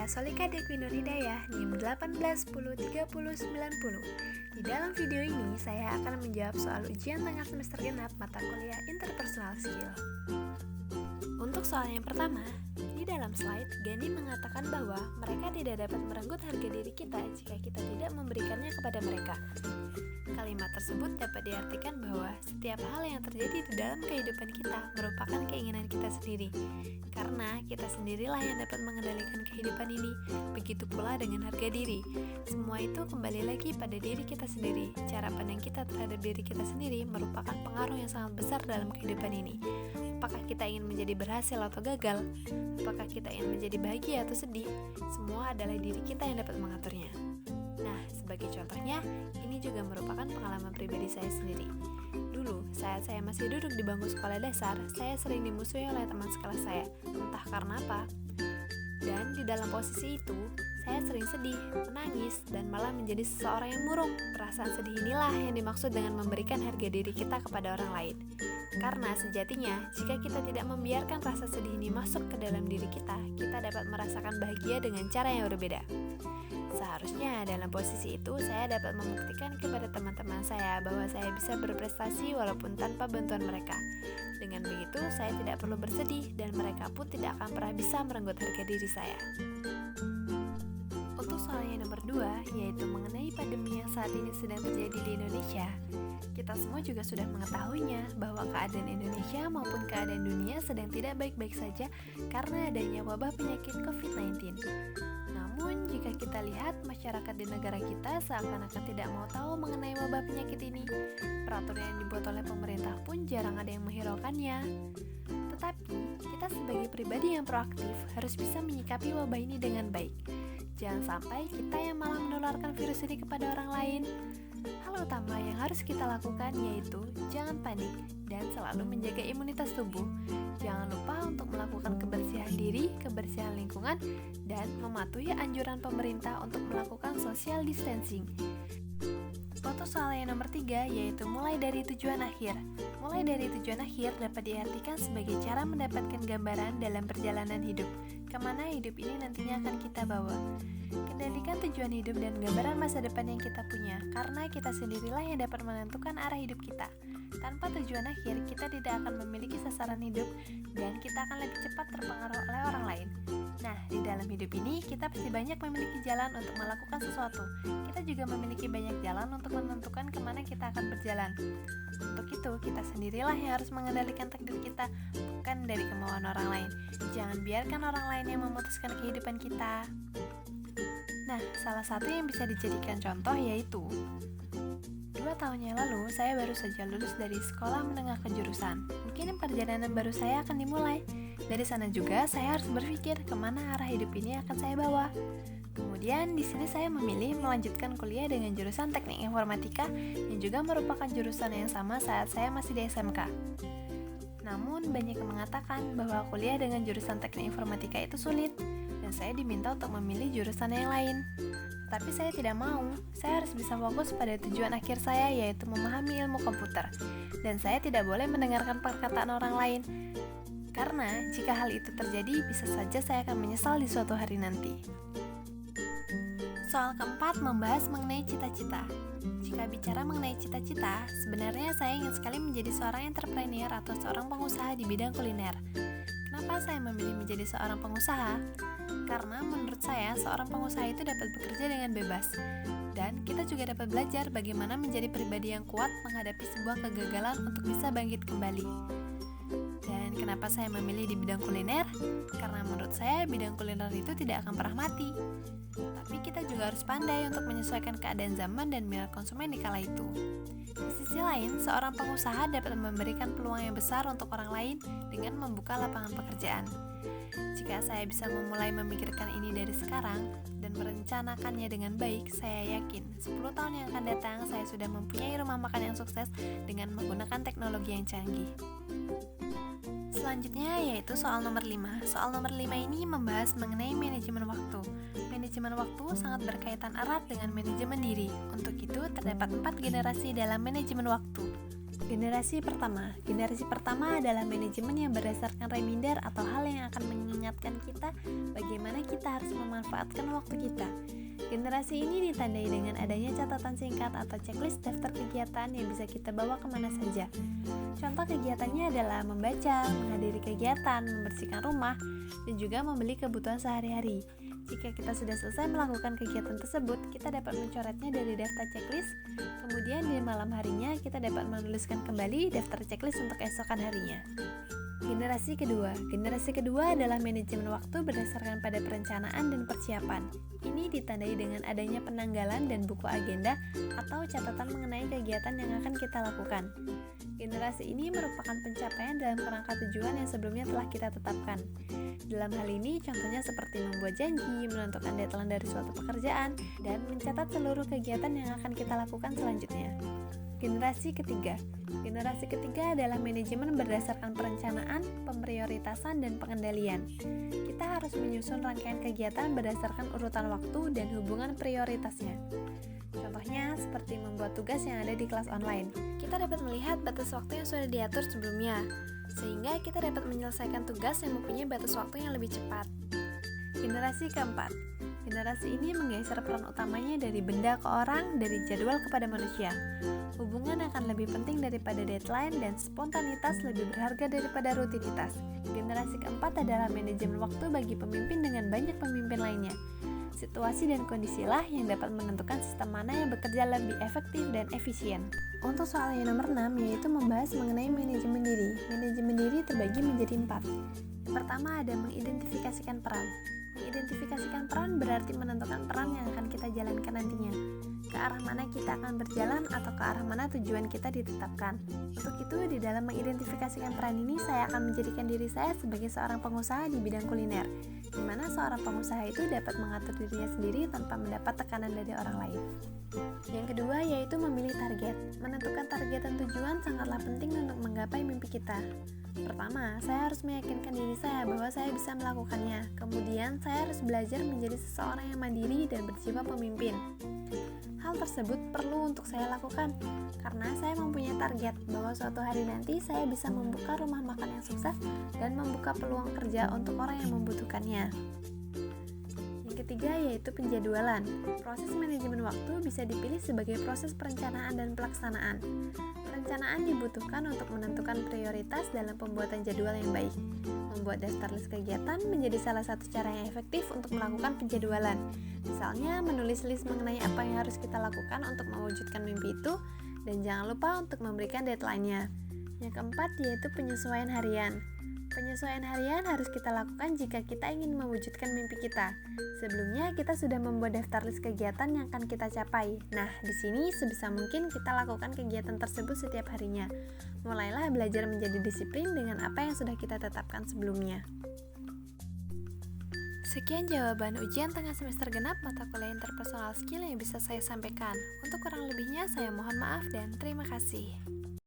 saya Solika Dekwi Nur Hidayah, NIM 18103090. Di dalam video ini, saya akan menjawab soal ujian tengah semester genap mata kuliah Interpersonal Skill. Untuk soal yang pertama, di dalam slide, Gandhi mengatakan bahwa mereka tidak dapat merenggut harga diri kita jika kita tidak memberikannya kepada mereka. Kalimat tersebut dapat diartikan bahwa setiap hal yang terjadi di dalam kehidupan kita merupakan keinginan kita sendiri, karena kita sendirilah yang dapat mengendalikan kehidupan ini. Begitu pula dengan harga diri. Semua itu kembali lagi pada diri kita sendiri. Cara pandang kita terhadap diri kita sendiri merupakan pengaruh yang sangat besar dalam kehidupan ini. Apakah kita ingin menjadi berhasil atau gagal? Apakah kita ingin menjadi bahagia atau sedih? Semua adalah diri kita yang dapat mengaturnya. Nah, sebagai contohnya, ini juga merupakan pengalaman pribadi saya sendiri. Dulu, saat saya masih duduk di bangku sekolah dasar, saya sering dimusuhi oleh teman sekelas saya, entah karena apa. Dan di dalam posisi itu, saya sering sedih, menangis, dan malah menjadi seseorang yang murung. Perasaan sedih inilah yang dimaksud dengan memberikan harga diri kita kepada orang lain. Karena sejatinya, jika kita tidak membiarkan rasa sedih ini masuk ke dalam diri kita dapat merasakan bahagia dengan cara yang berbeda. Seharusnya dalam posisi itu saya dapat membuktikan kepada teman-teman saya bahwa saya bisa berprestasi walaupun tanpa bantuan mereka. Dengan begitu, saya tidak perlu bersedih dan mereka pun tidak akan pernah bisa merenggut harga diri saya. Untuk soal yang nomor 2, yaitu mengenai pandemi yang saat ini sedang terjadi di Indonesia. Kita semua juga sudah mengetahuinya bahwa keadaan Indonesia maupun keadaan dunia sedang tidak baik-baik saja karena adanya wabah penyakit COVID-19. Namun, jika kita lihat masyarakat di negara kita seakan-akan tidak mau tahu mengenai wabah penyakit ini, peraturan yang dibuat oleh pemerintah pun jarang ada yang menghiraukannya. Tetapi, kita sebagai pribadi yang proaktif harus bisa menyikapi wabah ini dengan baik. Jangan sampai kita yang malah menularkan virus ini kepada orang lain. Hal utama yang harus kita lakukan yaitu jangan panik dan selalu menjaga imunitas tubuh. Jangan lupa untuk melakukan kebersihan diri, kebersihan lingkungan, dan mematuhi anjuran pemerintah untuk melakukan social distancing. Untuk soal yang nomor 3, yaitu mulai dari tujuan akhir. Mulai dari tujuan akhir dapat diartikan sebagai cara mendapatkan gambaran dalam perjalanan hidup, kemana hidup ini nantinya akan kita bawa. Kendalikan tujuan hidup dan gambaran masa depan yang kita punya, karena kita sendirilah yang dapat menentukan arah hidup kita. Tanpa tujuan akhir, kita tidak akan memiliki sasaran hidup dan kita akan lebih cepat terpengaruh oleh orang lain. Nah, di dalam hidup ini, kita pasti banyak memiliki jalan untuk melakukan sesuatu. Kita juga memiliki banyak jalan untuk menentukan kemana kita akan berjalan. Untuk itu, kita sendirilah yang harus mengendalikan takdir kita, bukan dari kemauan orang lain. Jangan biarkan orang lain yang memutuskan kehidupan kita. Nah, salah satu yang bisa dijadikan contoh yaitu 2 tahun yang lalu, saya baru saja lulus dari sekolah menengah kejurusan. Mungkin perjalanan baru saya akan dimulai. Dari sana juga, saya harus berpikir kemana arah hidup ini akan saya bawa. Kemudian, di sini saya memilih melanjutkan kuliah dengan jurusan Teknik Informatika yang juga merupakan jurusan yang sama saat saya masih di SMK. Namun, banyak yang mengatakan bahwa kuliah dengan jurusan Teknik Informatika itu sulit, dan saya diminta untuk memilih jurusan yang lain. Tapi saya tidak mau, saya harus bisa fokus pada tujuan akhir saya yaitu memahami ilmu komputer. Dan saya tidak boleh mendengarkan perkataan orang lain. Karena jika hal itu terjadi, bisa saja saya akan menyesal di suatu hari nanti. Soal keempat membahas mengenai cita-cita. Jika bicara mengenai cita-cita, sebenarnya saya ingin sekali menjadi seorang entrepreneur atau seorang pengusaha di bidang kuliner. Kenapa saya memilih menjadi seorang pengusaha? Karena menurut saya, seorang pengusaha itu dapat bekerja dengan bebas. Dan kita juga dapat belajar bagaimana menjadi pribadi yang kuat menghadapi sebuah kegagalan untuk bisa bangkit kembali. Dan kenapa saya memilih di bidang kuliner? Karena menurut saya, bidang kuliner itu tidak akan pernah mati. Tapi kita juga harus pandai untuk menyesuaikan keadaan zaman dan minat konsumen di kala itu. Di sisi lain, seorang pengusaha dapat memberikan peluang yang besar untuk orang lain dengan membuka lapangan pekerjaan. Jika saya bisa memulai memikirkan ini dari sekarang dan merencanakannya dengan baik, saya yakin 10 tahun yang akan datang saya sudah mempunyai rumah makan yang sukses dengan menggunakan teknologi yang canggih. Selanjutnya yaitu soal nomor 5. Soal nomor 5 ini membahas mengenai manajemen waktu. Manajemen waktu sangat berkaitan erat dengan manajemen diri. Untuk itu, terdapat 4 generasi dalam manajemen waktu. Generasi pertama. Generasi pertama adalah manajemen yang berdasarkan reminder atau hal yang akan mengingatkan kita bagaimana kita harus memanfaatkan waktu kita. Generasi ini ditandai dengan adanya catatan singkat atau checklist daftar kegiatan yang bisa kita bawa kemana saja. Contoh kegiatannya adalah membaca, menghadiri kegiatan, membersihkan rumah, dan juga membeli kebutuhan sehari-hari. Jika kita sudah selesai melakukan kegiatan tersebut, kita dapat mencoretnya dari daftar checklist. Kemudian di malam harinya, kita dapat menuliskan kembali daftar checklist untuk esokan harinya. Generasi kedua. Generasi kedua adalah manajemen waktu berdasarkan pada perencanaan dan persiapan. Ini ditandai dengan adanya penanggalan dan buku agenda atau catatan mengenai kegiatan yang akan kita lakukan. Generasi ini merupakan pencapaian dalam kerangka tujuan yang sebelumnya telah kita tetapkan. Dalam hal ini, contohnya seperti membuat janji, menentukan deadline dari suatu pekerjaan, dan mencatat seluruh kegiatan yang akan kita lakukan selanjutnya. Generasi ketiga. Generasi ketiga adalah manajemen berdasarkan perencanaan, pemprioritasan, dan pengendalian. Kita harus menyusun rangkaian kegiatan berdasarkan urutan waktu dan hubungan prioritasnya. Contohnya seperti membuat tugas yang ada di kelas online. Kita dapat melihat batas waktu yang sudah diatur sebelumnya, sehingga kita dapat menyelesaikan tugas yang mempunyai batas waktu yang lebih cepat. Generasi keempat. Generasi ini menggeser peran utamanya dari benda ke orang, dari jadwal kepada manusia. Hubungan akan lebih penting daripada deadline dan spontanitas lebih berharga daripada rutinitas. Generasi keempat adalah manajemen waktu bagi pemimpin dengan banyak pemimpin lainnya. Situasi dan kondisilah yang dapat menentukan sistem mana yang bekerja lebih efektif dan efisien. Untuk soal yang nomor 6, yaitu membahas mengenai manajemen diri. Manajemen diri terbagi menjadi 4. Yang pertama ada mengidentifikasikan peran. Mengidentifikasikan peran berarti menentukan peran yang akan kita jalankan nantinya. Ke arah mana kita akan berjalan atau ke arah mana tujuan kita ditetapkan. Untuk itu, di dalam mengidentifikasikan peran ini, saya akan menjadikan diri saya sebagai seorang pengusaha di bidang kuliner, di mana seorang pengusaha itu dapat mengatur dirinya sendiri tanpa mendapat tekanan dari orang lain. Yang kedua yaitu memilih target. Menentukan target dan tujuan sangatlah penting untuk menggapai mimpi kita. Pertama, saya harus meyakinkan diri saya bahwa saya bisa melakukannya. Kemudian, saya harus belajar menjadi seseorang yang mandiri dan berjiwa pemimpin. Hal tersebut perlu untuk saya lakukan karena saya mempunyai target bahwa suatu hari nanti saya bisa membuka rumah makan yang sukses dan membuka peluang kerja untuk orang yang membutuhkannya. Yang ketiga yaitu penjadwalan. Proses manajemen waktu bisa dipilih sebagai proses perencanaan dan pelaksanaan. Perencanaan dibutuhkan untuk menentukan prioritas dalam pembuatan jadwal yang baik. Membuat daftar list kegiatan menjadi salah satu cara yang efektif untuk melakukan penjadwalan. Misalnya, menulis list mengenai apa yang harus kita lakukan untuk mewujudkan mimpi itu, dan jangan lupa untuk memberikan deadline-nya. Yang keempat yaitu penyesuaian harian. Penyesuaian harian harus kita lakukan jika kita ingin mewujudkan mimpi kita. Sebelumnya, kita sudah membuat daftar list kegiatan yang akan kita capai. Nah, di sini sebisa mungkin kita lakukan kegiatan tersebut setiap harinya. Mulailah belajar menjadi disiplin dengan apa yang sudah kita tetapkan sebelumnya. Sekian jawaban ujian tengah semester genap mata kuliah interpersonal skill yang bisa saya sampaikan. Untuk kurang lebihnya, saya mohon maaf dan terima kasih.